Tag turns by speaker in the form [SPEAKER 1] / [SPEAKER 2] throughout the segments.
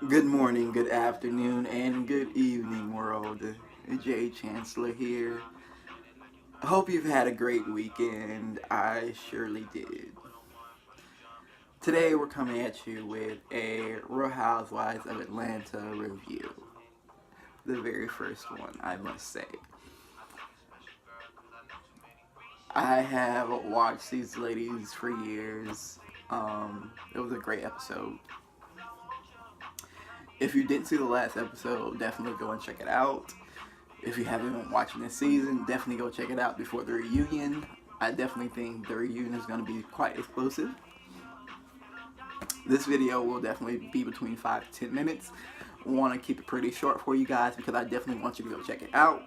[SPEAKER 1] Good morning, good afternoon, and good evening, world. Jay Chancellor here. I hope you've had a great weekend. I surely did. Today we're coming at you with a Real Housewives of Atlanta review. The very first one, I must say. I have watched these ladies for years. It was a great episode. If you didn't see the last episode, definitely go and check it out. If you haven't been watching this season, definitely go check it out before the reunion. I definitely think the reunion is going to be quite explosive. This video will definitely be between 5 to 10 minutes. I want to keep it pretty short for you guys because I definitely want you to go check it out.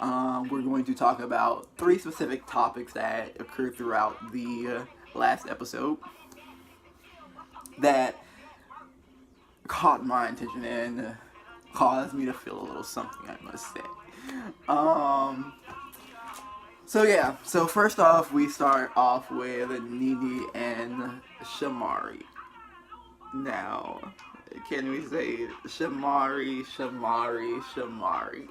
[SPEAKER 1] We're going to talk about 3 specific topics that occurred throughout the last episode that caught my attention and caused me to feel a little something, I must say. So first off, we start off with Nene and Shamari. Now, can we say Shamari, Shamari, Shamari?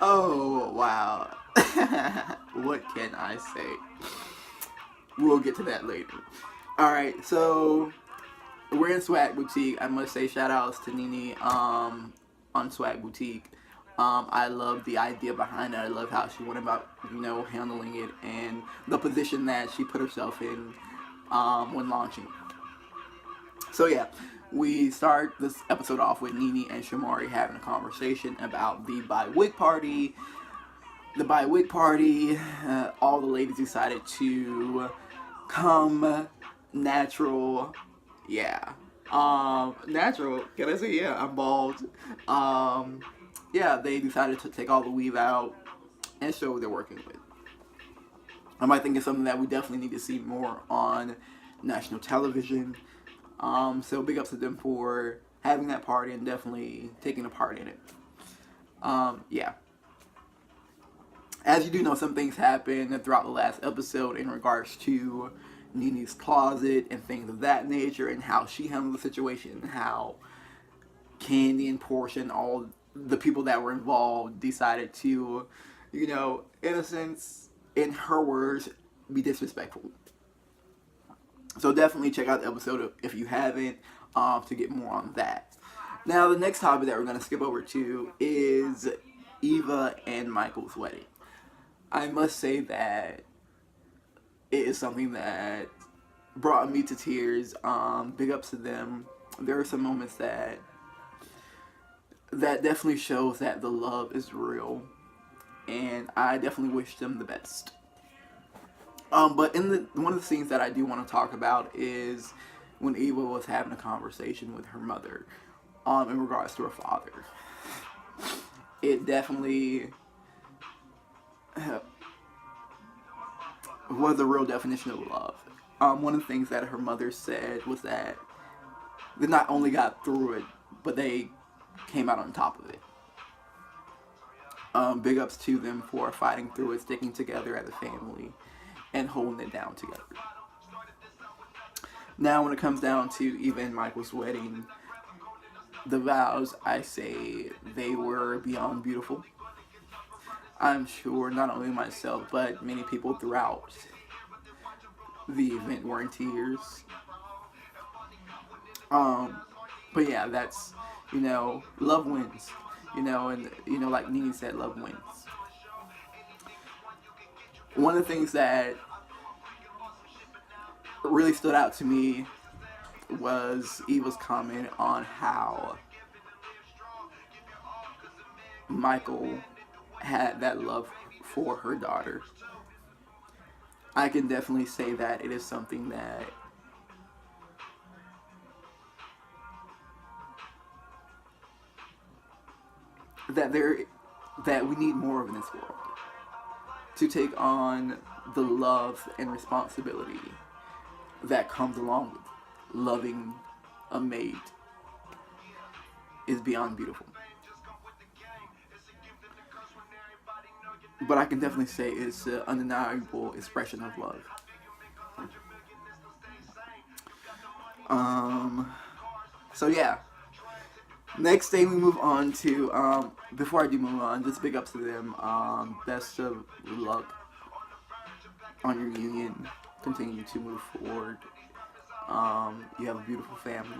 [SPEAKER 1] Oh, wow. What can I say? We'll get to that later. Alright, so we're in Swag Boutique. I must say shout outs to Nene on Swag Boutique. I love the idea behind it. I love how she went about, handling it and the position that she put herself in when launching. So yeah, we start this episode off with Nene and Shamari having a conversation about the bi-wig party. The bi-wig party, all the ladies decided to come natural. Yeah. Natural. Can I say yeah? I'm bald. Yeah, they decided to take all the weave out and show what they're working with. I think it's something that we definitely need to see more on national television. So big ups to them for having that party and definitely taking a part in it. Yeah. As you do know, some things happened throughout the last episode in regards to Nene's closet and things of that nature and how she handled the situation and how Candy and Portia and all the people that were involved decided to, in a sense, in her words, be disrespectful. So definitely check out the episode if you haven't to get more on that. Now, the next topic that we're going to skip over to is Eva and Michael's wedding. I must say that it is something that brought me to tears. Big ups to them. There are some moments that definitely shows that the love is real, and I definitely wish them the best. But in one of the scenes that I do want to talk about is when Eva was having a conversation with her mother, in regards to her father. It definitely was a real definition of love. One of the things that her mother said was that they not only got through it, but they came out on top of it. Big ups to them for fighting through it, sticking together as a family, and holding it down together. Now, when it comes down to Eva and Michael's wedding, the vows, I say, they were beyond beautiful. I'm sure not only myself, but many people throughout the event were in tears. But yeah, that's, love wins. And, like Nene said, love wins. One of the things that really stood out to me was Eva's comment on how Michael had that love for her daughter. I can definitely say that it is something that there that we need more of in this world, to take on the love and responsibility that comes along with loving a mate is beyond beautiful. But I can definitely say it's an undeniable expression of love. So yeah. Next day we move on to, before I do move on, just big ups to them. Best of luck on your union. Continue to move forward. You have a beautiful family.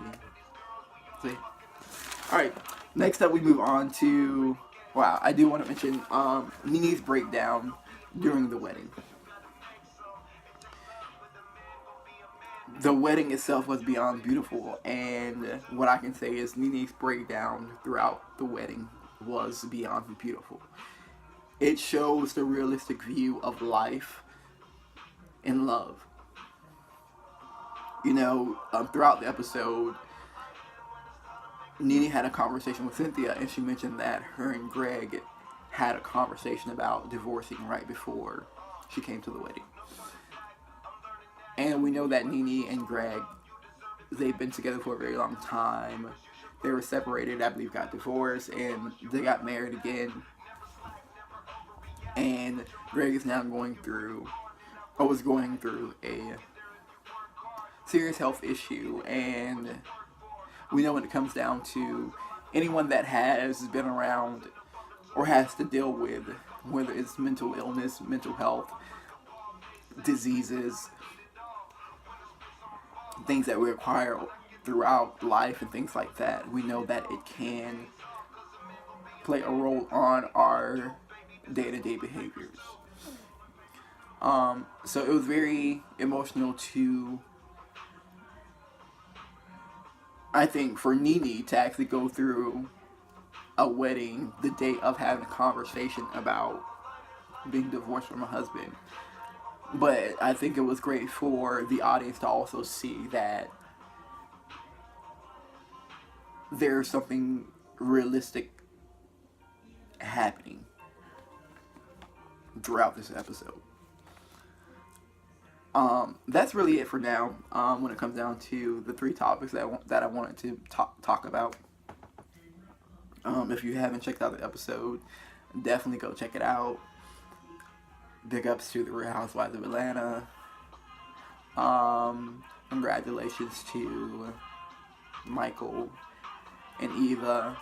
[SPEAKER 1] See? Alright, next up we move on to, wow, I do want to mention Nini's breakdown during the wedding. The wedding itself was beyond beautiful, and what I can say is Nini's breakdown throughout the wedding was beyond beautiful. It shows the realistic view of life and love. You know, throughout the episode, Nini had a conversation with Cynthia, and she mentioned that her and Greg had a conversation about divorcing right before she came to the wedding. And we know that Nini and Greg, they've been together for a very long time. They were separated, I believe, got divorced, and they got married again. And Greg is now going through a serious health issue, and we know when it comes down to anyone that has been around or has to deal with, whether it's mental illness, mental health, diseases, things that we acquire throughout life and things like that, we know that it can play a role on our day-to-day behaviors. So it was very emotional I think, for Nini to actually go through a wedding the day of having a conversation about being divorced from a husband. But I think it was great for the audience to also see that there's something realistic happening throughout this episode. That's really it for now. When it comes down to the three topics that I wanted to talk about. If you haven't checked out the episode, definitely go check it out. Big ups to the Real Housewives of Atlanta. Congratulations to Michael and Eva.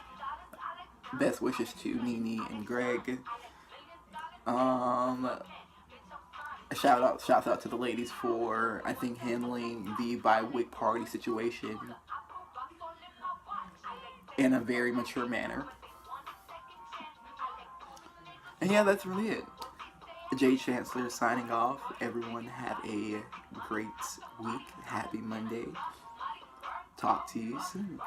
[SPEAKER 1] Best wishes to Nini and Greg. Shouts out to the ladies for, I think, handling the bi-week party situation in a very mature manner. And yeah, that's really it. Jay Chancellor signing off. Everyone have a great week. Happy Monday. Talk to you soon.